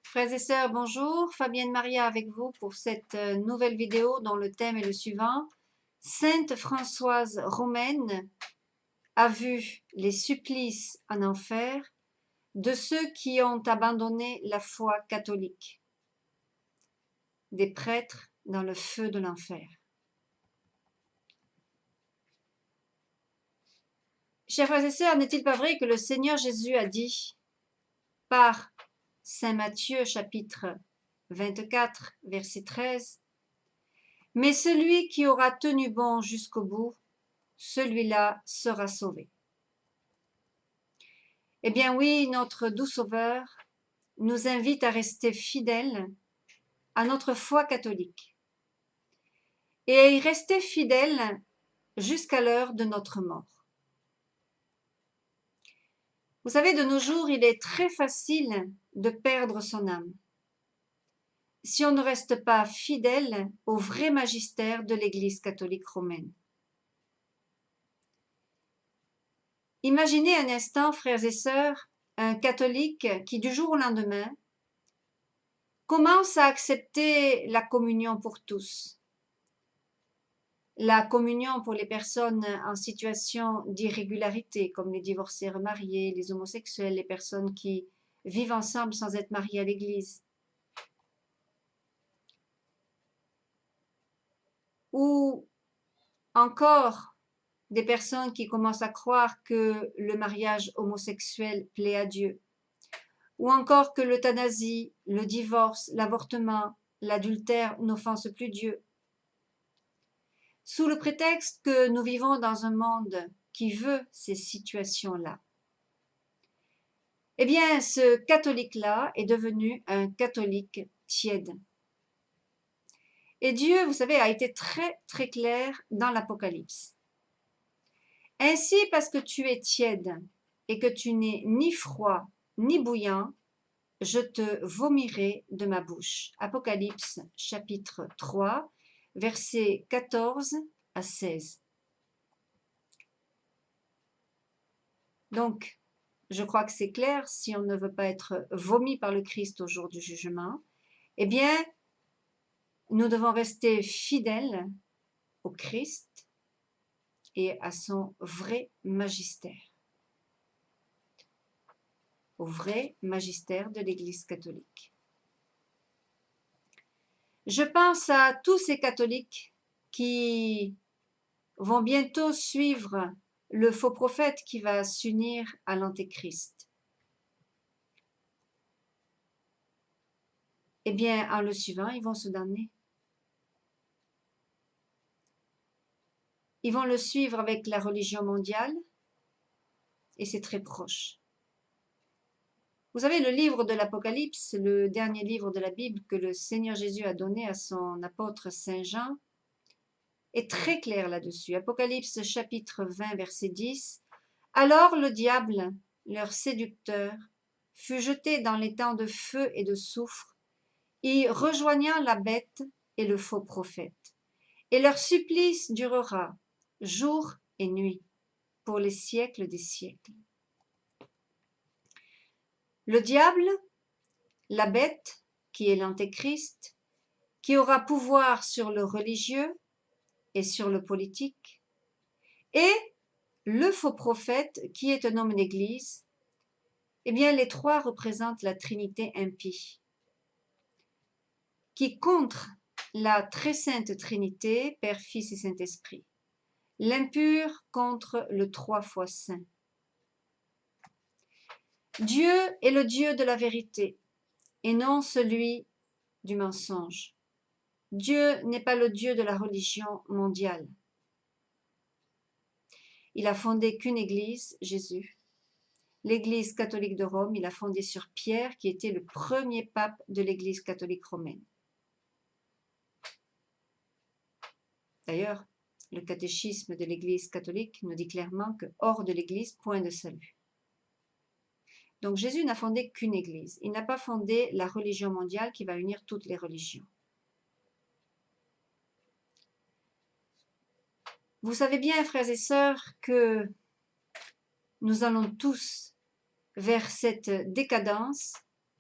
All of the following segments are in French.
Frères et sœurs, bonjour. Fabienne Maria avec vous pour cette nouvelle vidéo dont le thème est le suivant. Sainte Françoise romaine a vu les supplices en enfer de ceux qui ont abandonné la foi catholique, des prêtres dans le feu de l'enfer. Chers frères et sœurs, n'est-il pas vrai que le Seigneur Jésus a dit par Saint Matthieu chapitre 24 verset 13, « Mais celui qui aura tenu bon jusqu'au bout, celui-là sera sauvé. » Eh bien oui, notre doux Sauveur nous invite à rester fidèles à notre foi catholique et à y rester fidèles jusqu'à l'heure de notre mort. Vous savez, de nos jours, il est très facile de perdre son âme si on ne reste pas fidèle au vrai magistère de l'Église catholique romaine. Imaginez un instant, frères et sœurs, un catholique qui du jour au lendemain commence à accepter la communion pour tous, la communion pour les personnes en situation d'irrégularité, comme les divorcés remariés, les homosexuels, les personnes qui vivent ensemble sans être mariées à l'Église, ou encore des personnes qui commencent à croire que le mariage homosexuel plaît à Dieu, ou encore que l'euthanasie, le divorce, l'avortement, l'adultère n'offensent plus Dieu. Sous le prétexte que nous vivons dans un monde qui veut ces situations-là, eh bien, ce catholique-là est devenu un catholique tiède. Et Dieu, vous savez, a été très, très clair dans l'Apocalypse. Ainsi, parce que tu es tiède et que tu n'es ni froid ni bouillant, je te vomirai de ma bouche. Apocalypse chapitre 3, versets 14 à 16. Donc, je crois que c'est clair, si on ne veut pas être vomi par le Christ au jour du jugement, eh bien, nous devons rester fidèles au Christ et à son vrai magistère, au vrai magistère de l'Église catholique. Je pense à tous ces catholiques qui vont bientôt suivre le faux prophète qui va s'unir à l'Antéchrist. Eh bien, en le suivant, ils vont se damner. Ils vont le suivre avec la religion mondiale et c'est très proche. Vous savez, le livre de l'Apocalypse, le dernier livre de la Bible que le Seigneur Jésus a donné à son apôtre Saint Jean, est très clair là-dessus. Apocalypse chapitre 20, verset 10. « Alors le diable, leur séducteur, fut jeté dans les temps de feu et de soufre, y rejoignant la bête et le faux prophète. Et leur supplice durera jour et nuit, pour les siècles des siècles. » Le diable, la bête, qui est l'antéchrist, qui aura pouvoir sur le religieux et sur le politique, et le faux prophète, qui est un homme d'église, eh bien les trois représentent la Trinité impie, qui contre la très sainte Trinité, Père, Fils et Saint-Esprit. L'impur contre le trois fois saint. Dieu est le Dieu de la vérité et non celui du mensonge. Dieu n'est pas le Dieu de la religion mondiale. Il a fondé qu'une église, Jésus. L'église catholique de Rome, il a fondé sur Pierre, qui était le premier pape de l'église catholique romaine. D'ailleurs, le catéchisme de l'église catholique nous dit clairement que hors de l'église, point de salut. Donc Jésus n'a fondé qu'une église. Il n'a pas fondé la religion mondiale qui va unir toutes les religions. Vous savez bien, frères et sœurs, que nous allons tous vers cette décadence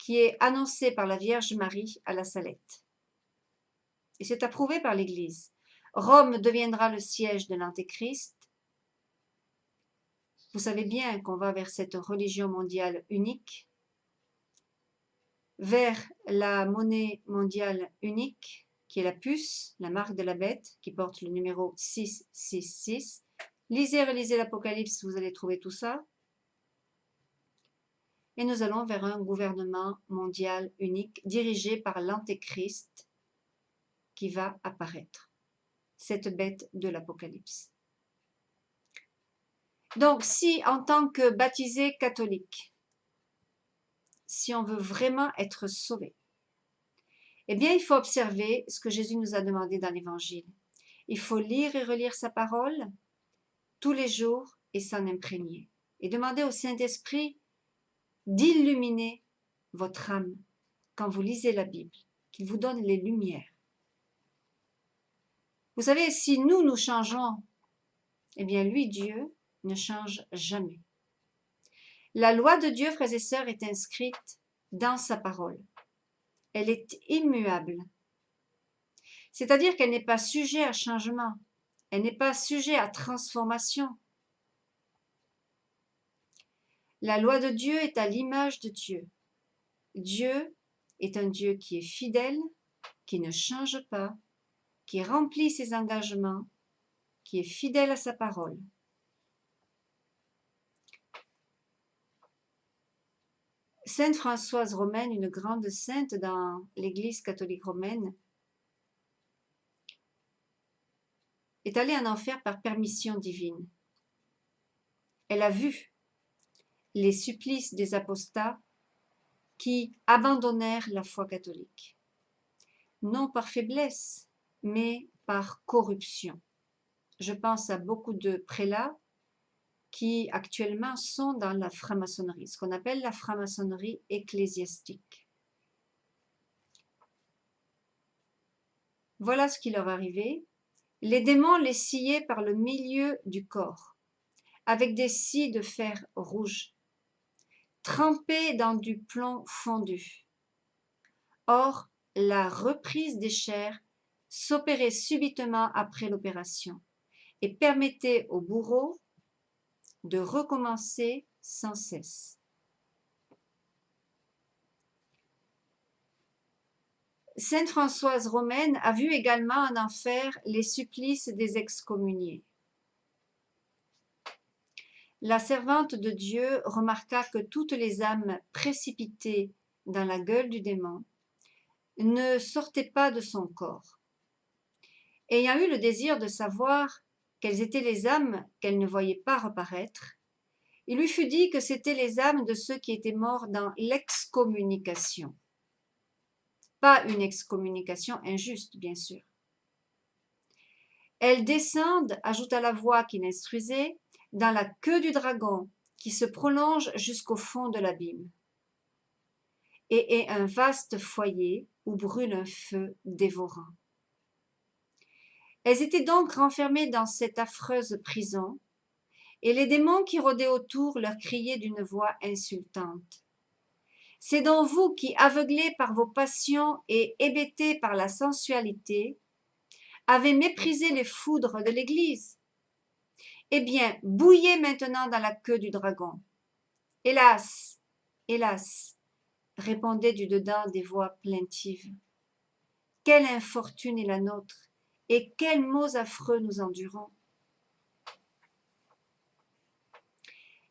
qui est annoncé par la Vierge Marie à la Salette. Et c'est approuvé par l'Église. Rome deviendra le siège de l'Antéchrist. Vous savez bien qu'on va vers cette religion mondiale unique, vers la monnaie mondiale unique, qui est la puce, la marque de la bête, qui porte le numéro 666. Lisez et relisez l'Apocalypse, vous allez trouver tout ça. Et nous allons vers un gouvernement mondial unique dirigé par l'Antéchrist qui va apparaître, cette bête de l'Apocalypse. Donc, si en tant que baptisé catholique, si on veut vraiment être sauvé, eh bien, il faut observer ce que Jésus nous a demandé dans l'Évangile. Il faut lire et relire sa parole tous les jours et s'en imprégner. Et demander au Saint-Esprit d'illuminer votre âme quand vous lisez la Bible, qu'il vous donne les lumières. Vous savez, si nous changeons, eh bien lui, Dieu, ne change jamais. La loi de Dieu, frères et sœurs, est inscrite dans sa parole. Elle est immuable. C'est-à-dire qu'elle n'est pas sujet à changement. Elle n'est pas sujet à transformation. La loi de Dieu est à l'image de Dieu. Dieu est un Dieu qui est fidèle, qui ne change pas, qui remplit ses engagements, qui est fidèle à sa parole. Sainte Françoise romaine, une grande sainte dans l'Église catholique romaine, est allée en enfer par permission divine. Elle a vu les supplices des apostats qui abandonnèrent la foi catholique, non par faiblesse, mais par corruption. Je pense à beaucoup de prélats qui actuellement sont dans la franc-maçonnerie, ce qu'on appelle la franc-maçonnerie ecclésiastique. Voilà ce qui leur arrivait. Les démons les sciaient par le milieu du corps, avec des scies de fer rouge, trempés dans du plomb fondu. Or, la reprise des chairs s'opérait subitement après l'opération et permettait au bourreau de recommencer sans cesse. Sainte Françoise romaine a vu également en enfer les supplices des excommuniés. La servante de Dieu remarqua que toutes les âmes précipitées dans la gueule du démon ne sortaient pas de son corps. Ayant eu le désir de savoir quelles étaient les âmes qu'elle ne voyait pas reparaître, il lui fut dit que c'étaient les âmes de ceux qui étaient morts dans l'excommunication. Pas une excommunication injuste, bien sûr. Elles descendent, ajouta la voix qui l'instruisait, dans la queue du dragon qui se prolonge jusqu'au fond de l'abîme et est un vaste foyer où brûle un feu dévorant. Elles étaient donc renfermées dans cette affreuse prison et les démons qui rôdaient autour leur criaient d'une voix insultante. C'est donc vous qui, aveuglés par vos passions et hébétés par la sensualité, avez méprisé les foudres de l'Église. Eh bien, bouillez maintenant dans la queue du dragon. Hélas, hélas, répondaient du dedans des voix plaintives. Quelle infortune est la nôtre, et quels maux affreux nous endurons.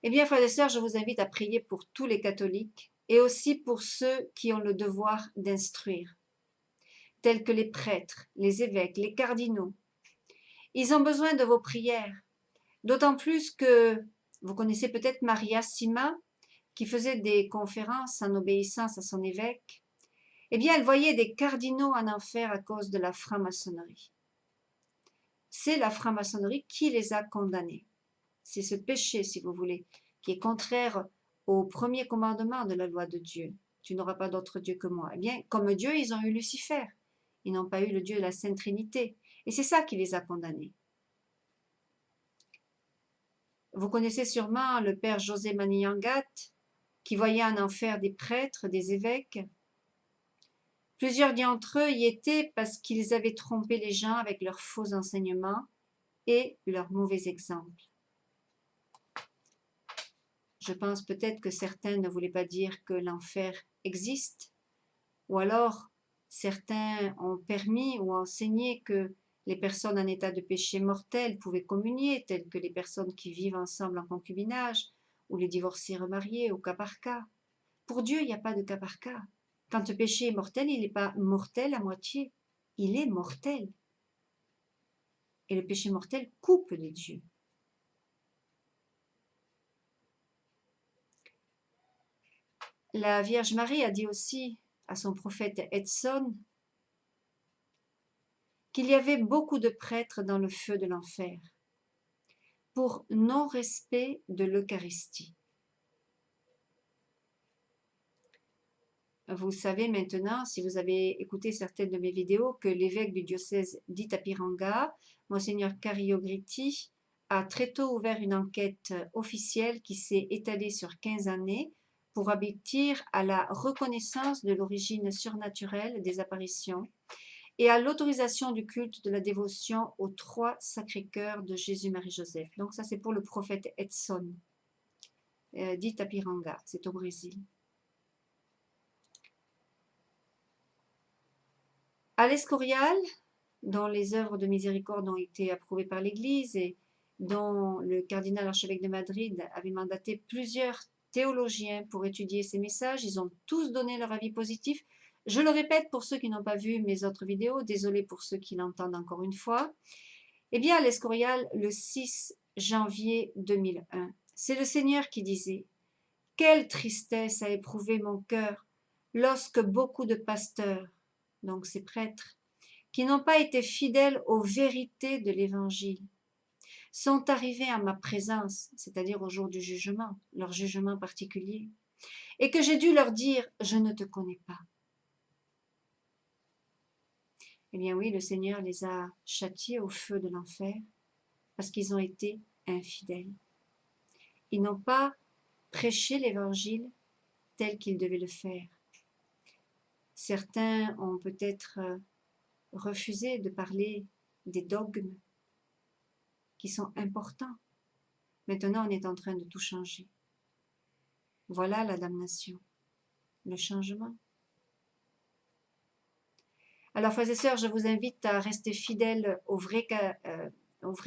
Eh bien, frères et sœurs, je vous invite à prier pour tous les catholiques et aussi pour ceux qui ont le devoir d'instruire, tels que les prêtres, les évêques, les cardinaux. Ils ont besoin de vos prières, d'autant plus que vous connaissez peut-être Maria Sima, qui faisait des conférences en obéissance à son évêque. Eh bien, elle voyait des cardinaux en enfer à cause de la franc-maçonnerie. C'est la franc-maçonnerie qui les a condamnés. C'est ce péché, si vous voulez, qui est contraire au premier commandement de la loi de Dieu. Tu n'auras pas d'autre Dieu que moi. Eh bien, comme Dieu, ils ont eu Lucifer. Ils n'ont pas eu le Dieu de la Sainte Trinité. Et c'est ça qui les a condamnés. Vous connaissez sûrement le père José Maniangat, qui voyaient en enfer des prêtres, des évêques. Plusieurs d'entre eux y étaient parce qu'ils avaient trompé les gens avec leurs faux enseignements et leurs mauvais exemples. Je pense peut-être que certains ne voulaient pas dire que l'enfer existe, ou alors certains ont permis ou enseigné que les personnes en état de péché mortel pouvaient communier, telles que les personnes qui vivent ensemble en concubinage, ou les divorcés remariés au cas par cas. Pour Dieu, il n'y a pas de cas par cas. Quand le péché est mortel, il n'est pas mortel à moitié, il est mortel. Et le péché mortel coupe de Dieu. La Vierge Marie a dit aussi à son prophète Edson qu'il y avait beaucoup de prêtres dans le feu de l'enfer pour non-respect de l'Eucharistie. Vous savez maintenant, si vous avez écouté certaines de mes vidéos, que l'évêque du diocèse d'Itapiranga, Monseigneur Carillo Gritti, a très tôt ouvert une enquête officielle qui s'est étalée sur 15 années pour aboutir à la reconnaissance de l'origine surnaturelle des apparitions et à l'autorisation du culte de la dévotion aux 3 Sacrés-Cœurs de Jésus-Marie-Joseph. Donc ça, c'est pour le prophète Edson d'Itapiranga, c'est au Brésil. À l'Escorial, dont les œuvres de miséricorde ont été approuvées par l'Église et dont le cardinal archevêque de Madrid avait mandaté plusieurs théologiens pour étudier ces messages, ils ont tous donné leur avis positif. Je le répète pour ceux qui n'ont pas vu mes autres vidéos, désolé pour ceux qui l'entendent encore une fois. Eh bien, à l'Escorial, le 6 janvier 2001, c'est le Seigneur qui disait « Quelle tristesse a éprouvé mon cœur lorsque beaucoup de pasteurs, donc ces prêtres, qui n'ont pas été fidèles aux vérités de l'Évangile, sont arrivés à ma présence, c'est-à-dire au jour du jugement, leur jugement particulier, et que j'ai dû leur dire « Je ne te connais pas ». Eh bien oui, le Seigneur les a châtiés au feu de l'enfer parce qu'ils ont été infidèles. Ils n'ont pas prêché l'Évangile tel qu'ils devaient le faire. Certains ont peut-être refusé de parler des dogmes qui sont importants. Maintenant, on est en train de tout changer. Voilà la damnation, le changement. Alors, frères et sœurs, je vous invite à rester fidèles au vrai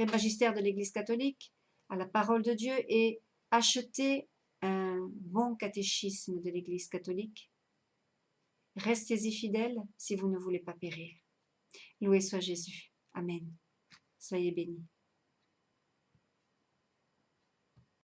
magistère de l'Église catholique, à la parole de Dieu, et acheter un bon catéchisme de l'Église catholique. Restez-y fidèles si vous ne voulez pas périr. Loué soit Jésus. Amen. Soyez bénis.